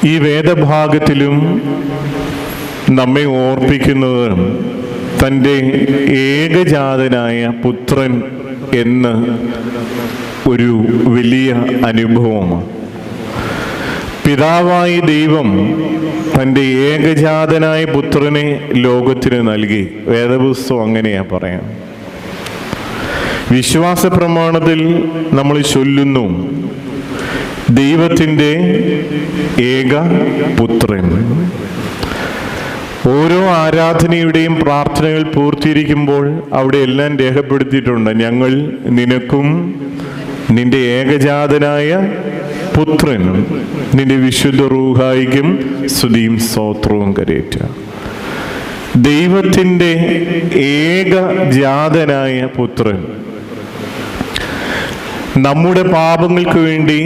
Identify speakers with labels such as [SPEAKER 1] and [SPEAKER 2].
[SPEAKER 1] ഈ വേദഭാഗത്തിലും നമ്മെ ഓർപ്പിക്കുന്നത് തൻ്റെ ഏകജാതനായ പുത്രൻ എന്ന് ഒരു വലിയ അനുഭവമാണ്. പിതാവായ ദൈവം തൻ്റെ ഏകജാതനായ പുത്രനെ ലോകത്തിന് നൽകി. വേദപുസ്തകം അങ്ങനെയാ പറയാം. വിശ്വാസ പ്രമാണത്തിൽ നമ്മൾ ചൊല്ലുന്നു, ദൈവത്തിൻ്റെ ഏക പുത്രൻ. ഓരോ ആരാധനയുടെയും പ്രാർത്ഥനകൾ പൂർത്തീകരിക്കുമ്പോൾ അവിടെ എല്ലാം രേഖപ്പെടുത്തിയിട്ടുണ്ട്, ഞങ്ങൾ നിനക്കും നിന്റെ ഏകജാതനായ പുത്രനും നിന്റെ വിശുദ്ധ റൂഹായിക്കും സ്തുതിയും സ്തോത്രവും കരേറ്റുക. ദൈവത്തിൻ്റെ ഏകജാതനായ പുത്രൻ നമ്മുടെ പാപങ്ങൾക്ക് വേണ്ടി